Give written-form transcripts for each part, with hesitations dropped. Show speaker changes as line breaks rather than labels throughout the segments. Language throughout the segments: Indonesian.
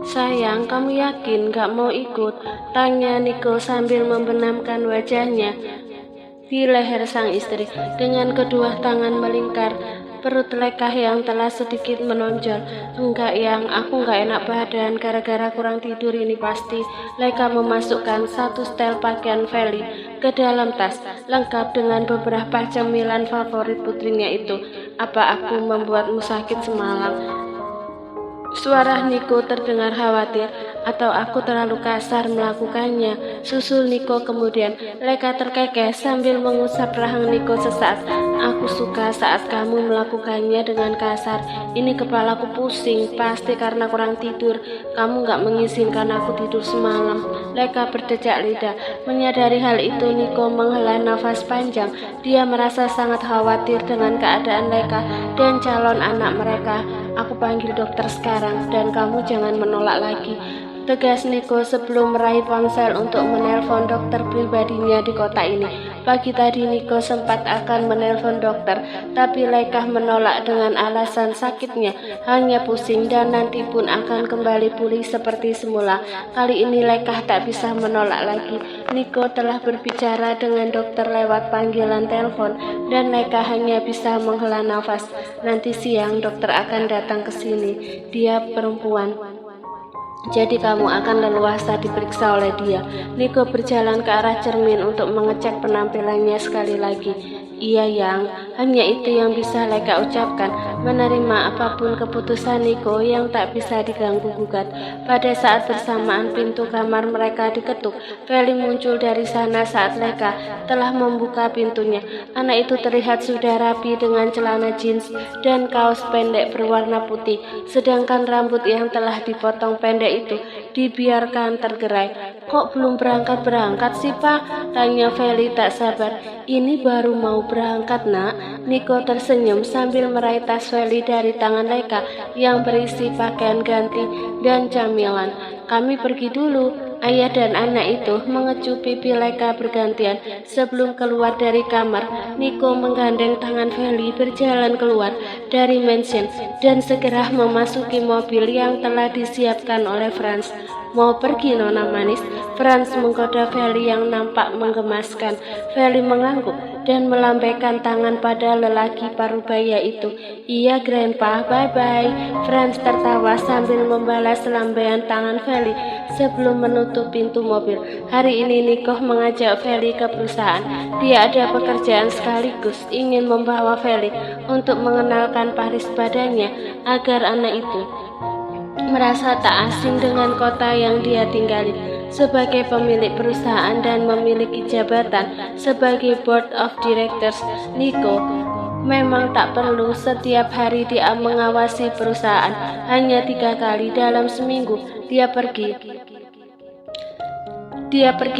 Sayang, kamu yakin gak mau ikut? Tanya Niko sambil membenamkan wajahnya di leher sang istri. Dengan kedua tangan melingkar perut Lekah yang telah sedikit menonjol. Enggak yang, aku enggak enak badan gara-gara kurang tidur ini pasti. Lekah memasukkan satu setel pakaian Feli ke dalam tas, lengkap dengan beberapa cemilan favorit putrinya itu. Apa aku membuatmu sakit semalam? Suara Niko terdengar khawatir, atau aku terlalu kasar melakukannya? Susul Niko kemudian. Lekah terkekeh sambil mengusap rahang Niko sesaat. Aku suka saat kamu melakukannya dengan kasar. Ini kepalaku pusing, pasti karena kurang tidur. Kamu gak mengizinkan aku tidur semalam. Lekah berdecak lidah. Menyadari hal itu, Niko menghela nafas panjang. Dia merasa sangat khawatir dengan keadaan Lekah dan calon anak mereka. Aku panggil dokter sekarang, dan kamu jangan menolak lagi, tegas Niko sebelum meraih ponsel untuk menelpon dokter pribadinya di kota ini. Pagi tadi Niko sempat akan menelpon dokter, tapi Lekah menolak dengan alasan sakitnya hanya pusing dan nanti pun akan kembali pulih seperti semula. Kali ini Lekah tak bisa menolak lagi. Niko telah berbicara dengan dokter lewat panggilan telepon dan Lekah hanya bisa menghela nafas. Nanti siang dokter akan datang ke sini. Dia perempuan, jadi kamu akan leluasa diperiksa oleh dia. Niko berjalan ke arah cermin untuk mengecek penampilannya sekali lagi. Iya yang, hanya itu yang bisa Lekah ucapkan, menerima apapun keputusan Niko yang tak bisa diganggu-gugat. Pada saat bersamaan pintu kamar mereka diketuk. Feli muncul dari sana saat Lekah telah membuka pintunya. Anak itu terlihat sudah rapi dengan celana jeans dan kaos pendek berwarna putih, sedangkan rambut yang telah dipotong pendek itu dibiarkan tergerai. Kok belum berangkat sih Pak? Tanya Feli tak sabar. Ini baru mau berangkat nak. Niko tersenyum sambil meraih tas Feli dari tangan Lekah yang berisi pakaian ganti dan camilan. Kami pergi dulu. Ayah dan anak itu mengecup pipi Lekah bergantian. Sebelum keluar dari kamar, Niko menggandeng tangan Feli berjalan keluar dari mansion dan segera memasuki mobil yang telah disiapkan oleh Franz. Mau pergi nona manis? Franz menggoda Feli yang nampak menggemaskan. Feli mengangguk dan melambaikan tangan pada lelaki parubaya itu. Iya grandpa, bye-bye. Franz tertawa sambil membalas lambaian tangan Feli sebelum menutup pintu mobil. Hari ini Niko mengajak Feli ke perusahaan. Dia ada pekerjaan sekaligus ingin membawa Feli untuk mengenalkan Paris padanya agar anak itu merasa tak asing dengan kota yang dia tinggali. Sebagai pemilik perusahaan dan memiliki jabatan sebagai board of directors, Niko memang tak perlu setiap hari dia mengawasi perusahaan. Hanya 3 kali dalam seminggu dia pergi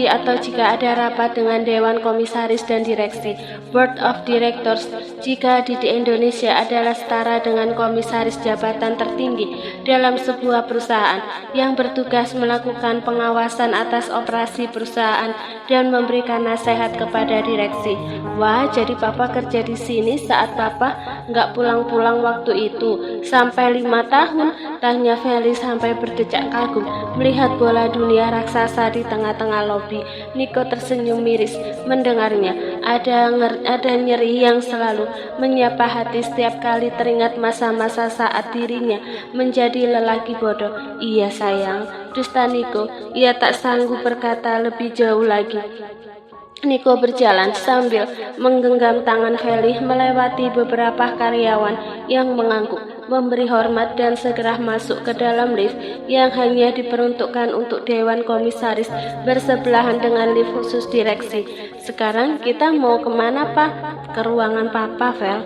atau jika ada rapat dengan Dewan Komisaris dan Direksi. Board of Directors jika di Indonesia adalah setara dengan komisaris jabatan tertinggi dalam sebuah perusahaan yang bertugas melakukan pengawasan atas operasi perusahaan dan memberikan nasihat kepada direksi. Wah, jadi papa kerja di sini saat papa nggak pulang-pulang waktu itu sampai 5 tahun? Tanya Feli sampai berdecak kagum melihat bola dunia raksasa di tengah-tengah lobi. Niko tersenyum miris mendengarnya. Ada nyeri yang selalu menyapa hati setiap kali teringat masa-masa saat dirinya menjadi lelaki bodoh. Iya sayang, dusta Niko. Ia tak sanggup berkata lebih jauh lagi. Niko berjalan sambil menggenggam tangan Feli melewati beberapa karyawan yang mengangguk, memberi hormat dan segera masuk ke dalam lift yang hanya diperuntukkan untuk Dewan Komisaris bersebelahan dengan lift khusus direksi. Sekarang kita mau kemana Pak? Ke ruangan Papa, Vel.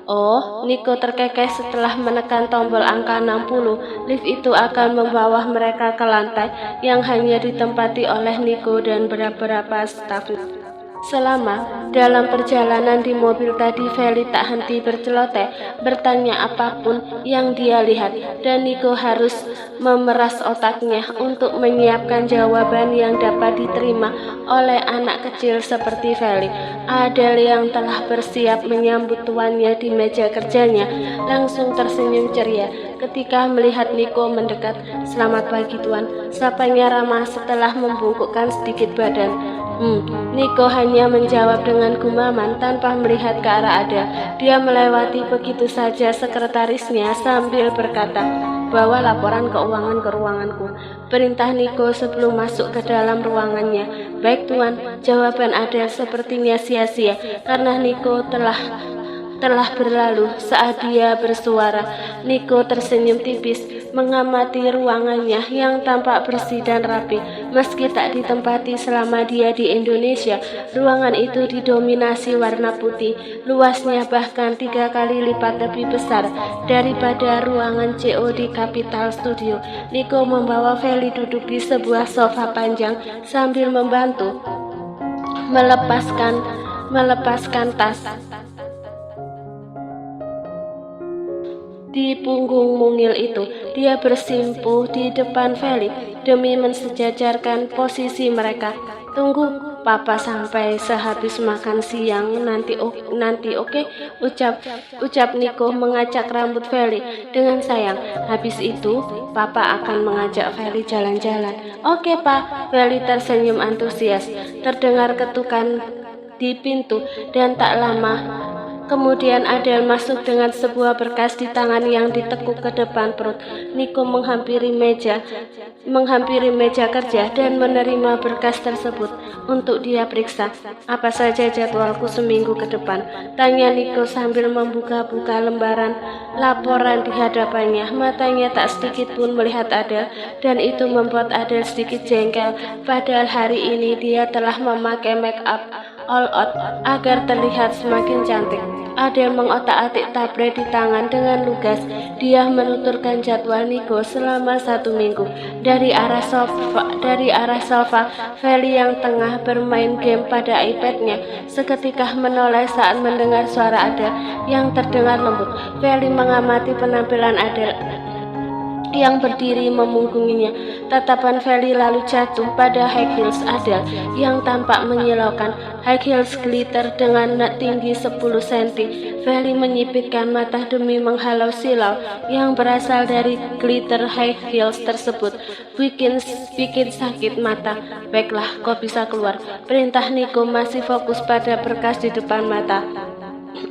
Oh, Niko terkekeh setelah menekan tombol angka 60. Lift itu akan membawa mereka ke lantai yang hanya ditempati oleh Niko dan beberapa staf. Selama dalam perjalanan di mobil tadi, Feli tak henti berceloteh bertanya apapun yang dia lihat, dan Niko harus memeras otaknya untuk menyiapkan jawaban yang dapat diterima oleh anak kecil seperti Feli. Adele yang telah bersiap menyambut tuannya di meja kerjanya langsung tersenyum ceria. ketika melihat Niko mendekat. "Selamat pagi, Tuan," sapanya ramah setelah membungkukkan sedikit badan. Niko hanya menjawab dengan gumaman tanpa melihat ke arah Adele. Dia melewati begitu saja sekretarisnya sambil berkata, "Bawa laporan keuangan ke ruanganku," perintah Niko sebelum masuk ke dalam ruangannya. "Baik, Tuan," jawaban Adele sepertinya sia-sia karena Niko telah berlalu. Saat dia bersuara, Niko tersenyum tipis mengamati ruangannya yang tampak bersih dan rapi. Meski tak ditempati selama dia di Indonesia, ruangan itu didominasi warna putih. Luasnya bahkan 3 kali lipat lebih besar daripada ruangan CO di Capital Studio. Niko membawa Feli duduk di sebuah sofa panjang sambil membantu melepaskan tas di punggung mungil itu. Dia bersimpuh di depan Feli demi mensejajarkan posisi mereka. "Tunggu Papa sampai sehabis makan siang nanti, oke?" ucap Niko mengacak rambut Feli dengan sayang. "Habis itu Papa akan mengajak Feli jalan-jalan." "Oke, Pak." Feli tersenyum antusias. Terdengar ketukan di pintu dan tak lama kemudian Adele masuk dengan sebuah berkas di tangan yang ditekuk ke depan perut. Niko menghampiri meja kerja dan menerima berkas tersebut untuk dia periksa. "Apa saja jadwalku seminggu ke depan?" tanya Niko sambil membuka-buka lembaran laporan di hadapannya. Matanya tak sedikit pun melihat Adele dan itu membuat Adele sedikit jengkel. Padahal hari ini dia telah memakai make up all out agar terlihat semakin cantik. Adele mengotak-atik tablet di tangan dengan lugas. Dia menuturkan jadwal Niko selama 1 minggu. Dari arah sofa, Feli yang tengah bermain game pada iPad-nya seketika menoleh saat mendengar suara Adele yang terdengar lembut. Feli mengamati penampilan Adele yang berdiri memunggunginya. Tatapan Feli lalu jatuh pada high heels Adele yang tampak menyilaukan. High heels glitter dengan tinggi 10 cm. Feli menyipitkan mata demi menghalau silau yang berasal dari glitter high heels tersebut. Bikin sakit mata. "Baiklah, kau bisa keluar," perintah Niko masih fokus pada berkas di depan mata.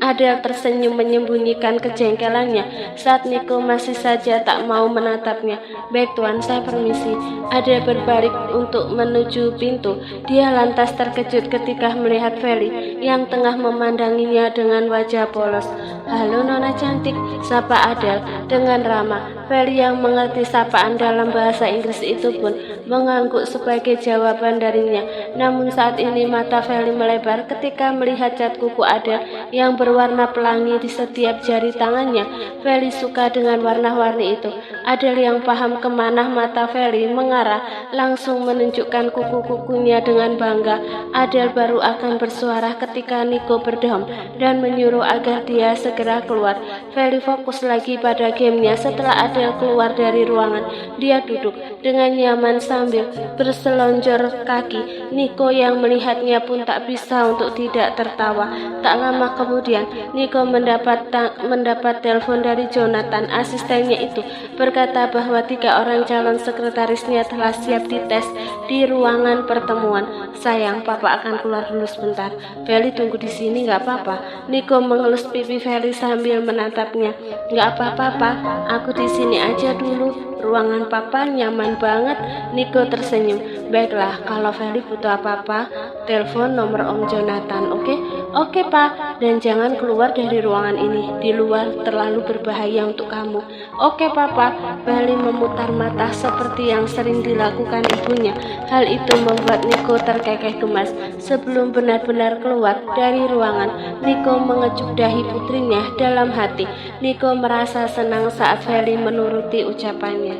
Adele tersenyum menyembunyikan kejengkelannya saat Niko masih saja tak mau menatapnya. "Baik, Tuan, saya permisi." Adele berbalik untuk menuju pintu. Dia lantas terkejut ketika melihat Feli yang tengah memandanginya dengan wajah polos. "Halo, Nona cantik," sapa Adele dengan ramah. Feli yang mengerti sapaan dalam bahasa Inggris itu pun mengangguk sebagai jawaban darinya. Namun saat ini mata Feli melebar ketika melihat cat kuku Adele yang berwarna pelangi di setiap jari tangannya. Feli suka dengan warna-warni itu. Adele yang paham kemana mata Feli mengarah langsung menunjukkan kuku-kukunya dengan bangga. Adele baru akan bersuara ketika Niko berdeham dan menyuruh agar dia segera keluar. Feli fokus lagi pada gamenya. Setelah Adele keluar dari ruangan, dia duduk dengan nyaman sambil berselonjor kaki. Niko yang melihatnya pun tak bisa untuk tidak tertawa. Tak lama kemudian, Niko mendapat telepon dari Jonathan. Asistennya itu berkata bahwa 3 orang calon sekretarisnya telah siap dites di ruangan pertemuan. "Sayang, Papa akan keluar dulu sebentar." "Feli tunggu di sini, nggak apa-apa." Niko mengelus pipi Feli sambil menatapnya. "Nggak apa-apa, Pak. Aku di sini aja dulu. Ruangan Papa nyaman banget." Niko tersenyum. "Baiklah, kalau Feli butuh apa-apa, telepon nomor Om Jonathan, oke?" "Oke, Pak. Dan jangan keluar dari ruangan ini. Di luar terlalu berbahaya untuk kamu." "Oke, Papa." Feli memutar mata seperti yang sering dilakukan ibunya. Hal itu membuat Niko terkekeh gemas. Sebelum benar-benar keluar dari ruangan, Niko mengecup dahi putrinya dalam hati. Niko merasa senang saat Feli menuruti ucapannya.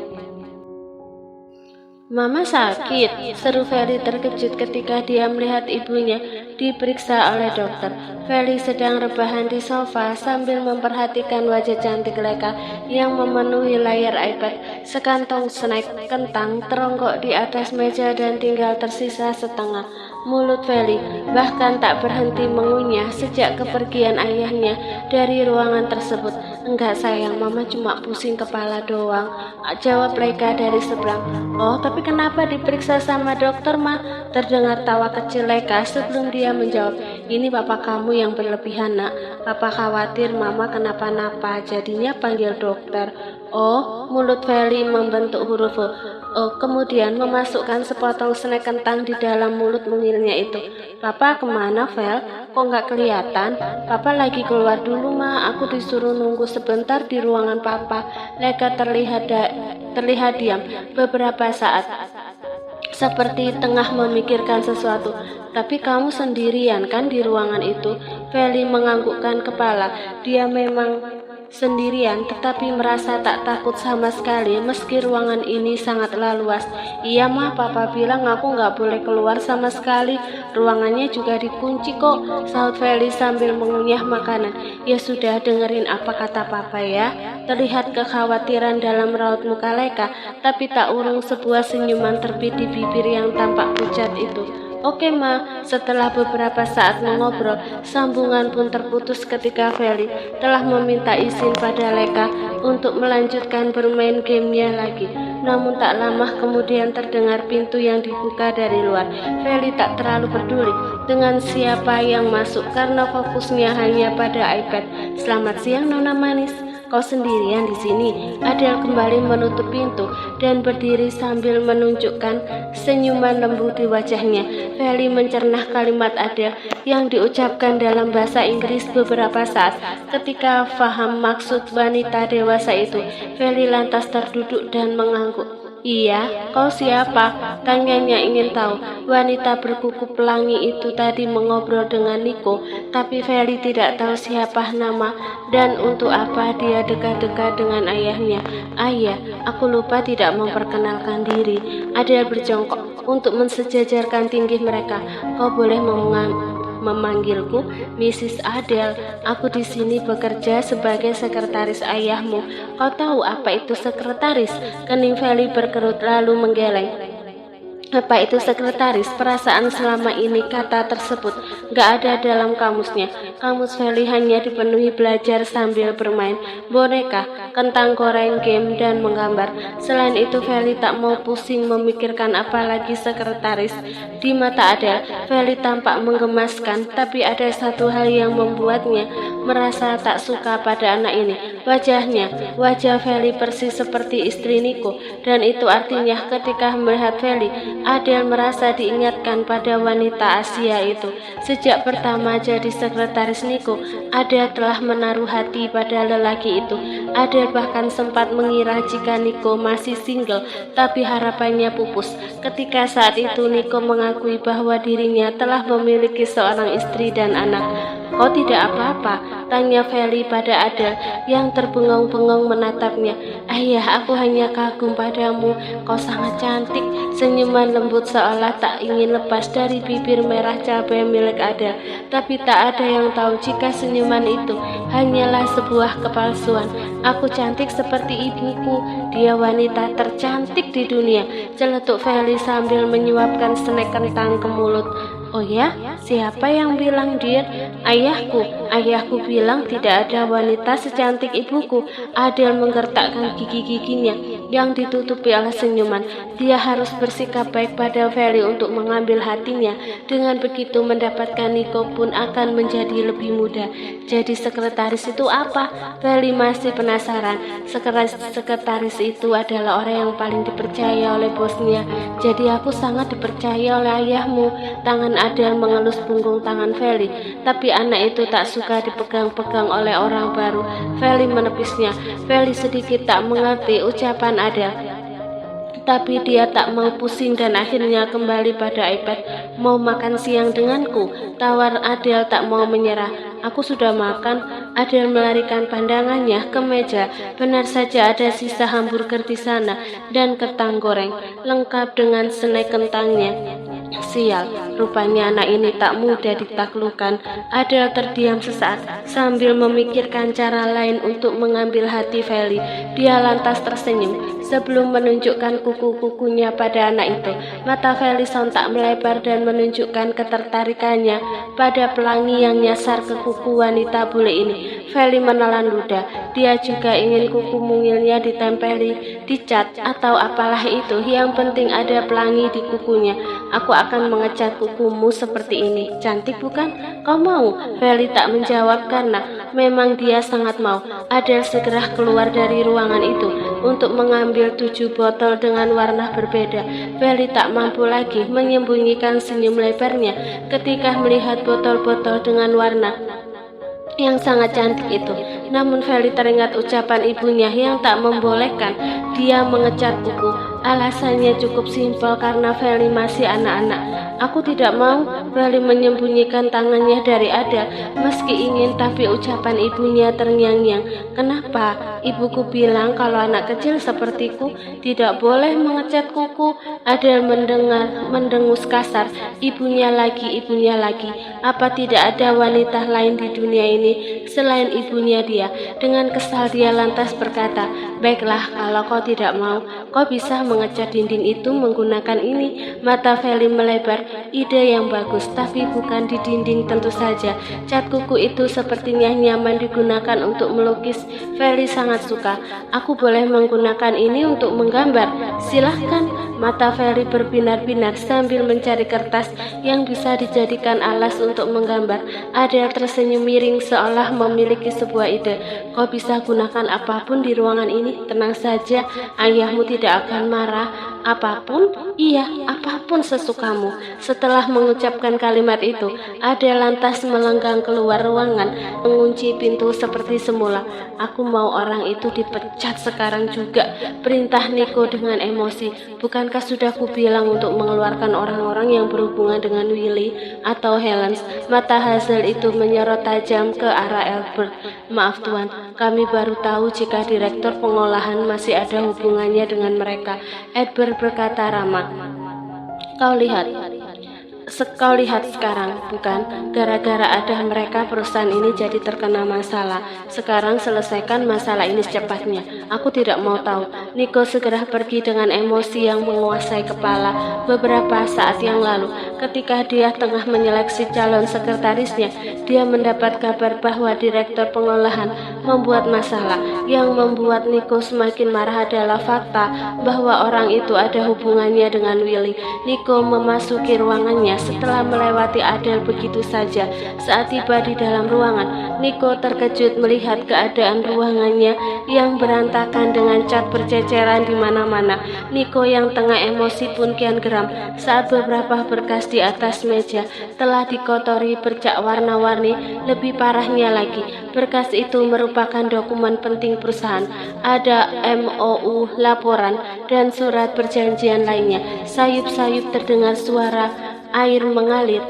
"Mama sakit?" seru Feli terkejut ketika dia melihat ibunya diperiksa oleh dokter. Feli sedang rebahan di sofa sambil memperhatikan wajah cantik Leka yang memenuhi layar iPad. Sekantong snack kentang teronggok di atas meja dan tinggal tersisa setengah. Mulut Feli bahkan tak berhenti mengunyah sejak kepergian ayahnya dari ruangan tersebut. Enggak sayang, Mama cuma pusing kepala doang, jawab Leika dari seberang. Oh, tapi kenapa diperiksa sama dokter, Ma? Terdengar tawa kecil Leika sebelum dia menjawab. Ini papa kamu yang berlebihan, Nak. Papa khawatir Mama kenapa-napa, jadinya panggil dokter. Oh, mulut Feli membentuk huruf O. Oh, kemudian memasukkan sepotong snack kentang di dalam mulut mungilnya itu. Papa kemana, Vel? Kok nggak kelihatan? Papa lagi keluar dulu, Ma. Aku disuruh nunggu sebentar di ruangan Papa. Leika terlihat diam beberapa saat, seperti tengah memikirkan sesuatu. Tapi kamu sendirian kan di ruangan itu? Feli menganggukkan kepala. Dia memang sendirian, tetapi merasa tak takut sama sekali meski ruangan ini sangatlah luas. Iya mah, Papa bilang aku nggak boleh keluar sama sekali. Ruangannya juga dikunci kok, sahut Feli sambil mengunyah makanan. Ya sudah, dengerin apa kata Papa ya. Terlihat kekhawatiran dalam raut muka Leika, tapi tak urung sebuah senyuman terbit di bibir yang tampak pucat itu. Oke Ma, setelah beberapa saat mengobrol, sambungan pun terputus ketika Feli telah meminta izin pada Leika untuk melanjutkan bermain gamenya lagi. Namun tak lama kemudian terdengar pintu yang dibuka dari luar. Feli tak terlalu peduli dengan siapa yang masuk karena fokusnya hanya pada iPad. Selamat siang Nona Manis. Kau sendirian di sini? Adele kembali menutup pintu dan berdiri sambil menunjukkan senyuman lembut di wajahnya. Feli mencerna kalimat Adele yang diucapkan dalam bahasa Inggris beberapa saat. Ketika faham maksud wanita dewasa itu, Feli lantas terduduk dan mengangguk. Iya, kau siapa? Tanyanya ingin tahu. Wanita berkuku pelangi itu tadi mengobrol dengan Niko, tapi Feli tidak tahu siapa nama dan untuk apa dia dekat-dekat dengan ayahnya. Ayah, aku lupa tidak memperkenalkan diri. Adele berjongkok untuk mensejajarkan tinggi mereka. Kau boleh memanggilku Mrs. Adele. Aku di sini bekerja sebagai sekretaris ayahmu. Kau tahu apa itu sekretaris? Kening Feli berkerut lalu menggeleng. Apa itu sekretaris? Perasaan selama ini kata tersebut gak ada dalam kamusnya. Kamus Feli hanya dipenuhi belajar sambil bermain boneka, kentang goreng, game, dan menggambar. Selain itu Feli tak mau pusing memikirkan apalagi sekretaris. Di mata Adele, Feli tampak menggemaskan, tapi ada satu hal yang membuatnya merasa tak suka pada anak ini. Wajah Feli persis seperti istri Niko, dan itu artinya ketika melihat Feli, Adele merasa diingatkan pada wanita Asia itu. Sejak pertama jadi sekretaris Niko, Adele telah menaruh hati pada lelaki itu. Adele bahkan sempat mengira jika Niko masih single, tapi harapannya pupus ketika saat itu Niko mengakui bahwa dirinya telah memiliki seorang istri dan anak. Kau tidak apa-apa? Tanya Feli pada Adele yang terbengong-bengong menatapnya. Ayah, aku hanya kagum padamu. Kau sangat cantik. Senyuman lembut seolah tak ingin lepas dari bibir merah cabai milik Adele. Tapi tak ada yang tahu jika senyuman itu hanyalah sebuah kepalsuan. Aku cantik seperti ibuku. Dia wanita tercantik di dunia. Celetuk Feli sambil menyuapkan snack kentang ke mulut. Oh ya, siapa yang bilang dia? Ayahku bilang tidak ada wanita secantik ibuku. Adele menggertakkan gigi-giginya yang ditutupi oleh senyuman. Dia harus bersikap baik pada Feli untuk mengambil hatinya. Dengan begitu mendapatkan Niko pun akan menjadi lebih mudah. Jadi sekretaris itu apa? Feli masih penasaran. Sekretaris itu adalah orang yang paling dipercaya oleh bosnya. Jadi aku sangat dipercaya oleh ayahmu. Tangan Adele mengelus punggung tangan Feli, tapi anak itu tak suka dipegang-pegang oleh orang baru. Feli menepisnya. Feli sedikit tak mengerti ucapan Adele, tapi dia tak mau pusing dan akhirnya kembali pada iPad. Mau makan siang denganku? Tawar Adele tak mau menyerah. Aku sudah makan. Adele melarikan pandangannya ke meja. Benar saja ada sisa hamburger di sana dan kentang goreng, lengkap dengan snack kentangnya. Sial, rupanya anak ini tak mudah ditaklukkan. Adele terdiam sesaat sambil memikirkan cara lain untuk mengambil hati Feli. Dia lantas tersenyum sebelum menunjukkan kuku-kukunya pada anak itu. Mata Feli sontak melebar dan menunjukkan ketertarikannya pada pelangi yang nyasar ke kuku wanita bule ini. Feli menelan ludah. Dia juga ingin kuku mungilnya ditempeli, dicat atau apalah itu. Yang penting ada pelangi di kukunya. Aku akan mengecat kukumu seperti ini. Cantik bukan? Kau mau? Feli tak menjawab karena memang dia sangat mau. Adele segera keluar dari ruangan itu untuk mengambil 7 botol dengan warna berbeda. Feli tak mampu lagi menyembunyikan senyum lebarnya ketika melihat botol-botol dengan warna yang sangat cantik itu. Namun Feli teringat ucapan ibunya yang tak membolehkan dia mengecat kuku. Alasannya cukup simpel, karena Feli masih anak-anak. Aku tidak mau. Feli menyembunyikan tangannya dari Adele. Meski ingin, tapi ucapan ibunya terngiang-ngiang. Kenapa? Ibuku bilang kalau anak kecil sepertiku tidak boleh mengecat kuku. Adele mendengus kasar. Ibunya lagi. Apa tidak ada wanita lain di dunia ini selain ibunya dia? Dengan kesal dia lantas berkata, baiklah, kalau kau tidak mau, kau bisa mengecat dinding itu menggunakan ini. Mata Feli melebar. Ide yang bagus, tapi bukan di dinding tentu saja. Cat kuku itu sepertinya nyaman digunakan untuk melukis. Feli sangat suka. Aku boleh menggunakan ini untuk menggambar? Silahkan. Mata Feli berbinar-binar sambil mencari kertas yang bisa dijadikan alas untuk menggambar. Adele tersenyum miring seolah memiliki sebuah ide. Kau bisa gunakan apapun di ruangan ini. Tenang saja, ayahmu tidak akan marah. Apapun? Iya, apapun sesukamu. Setelah mengucapkan kalimat itu, Adele lantas melenggang keluar ruangan, mengunci pintu seperti semula. Aku mau orang itu dipecat sekarang juga, perintah Nico dengan emosi. Bukankah sudah kubilang untuk mengeluarkan orang-orang yang berhubungan dengan Willy atau Helens? Mata Hazel itu menyorot tajam ke arah Albert. Maaf tuan, kami baru tahu jika direktur pengolahan masih ada hubungannya dengan mereka. Edward berkata ramah. Kau lihat sekarang, bukan? Gara-gara ada mereka perusahaan ini jadi terkena masalah. Sekarang selesaikan masalah ini secepatnya. Aku tidak mau tahu. Nico segera pergi dengan emosi yang menguasai kepala. Beberapa saat yang lalu, ketika dia tengah menyeleksi calon sekretarisnya, dia mendapat kabar bahwa direktur pengolahan membuat masalah. Yang membuat Nico semakin marah adalah fakta bahwa orang itu ada hubungannya dengan Willy. Nico memasuki ruangannya setelah melewati Adele begitu saja. Saat tiba di dalam ruangan, Nico terkejut melihat keadaan ruangannya yang berantakan dengan cat berceceran di mana-mana. Nico yang tengah emosi pun kian geram saat beberapa berkas di atas meja telah dikotori bercak warna-warni. Lebih parahnya lagi, berkas itu merupakan dokumen penting perusahaan. Ada MOU, laporan, dan surat perjanjian lainnya. Sayup-sayup terdengar suara air mengalir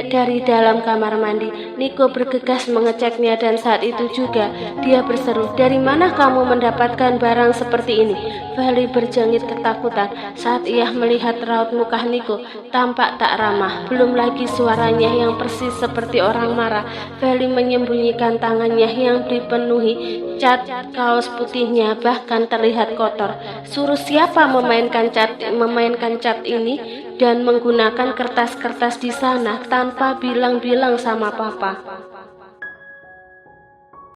dari dalam kamar mandi. Nico bergegas mengeceknya dan saat itu juga dia berseru, "Dari mana kamu mendapatkan barang seperti ini?" Feli berjengit ketakutan saat ia melihat raut muka Nico tampak tak ramah. Belum lagi suaranya yang persis seperti orang marah. Feli menyembunyikan tangannya yang dipenuhi cat, kaos putihnya bahkan terlihat kotor. Suruh siapa memainkan cat ini dan menggunakan kertas-kertas di sana tanpa bilang-bilang sama papa?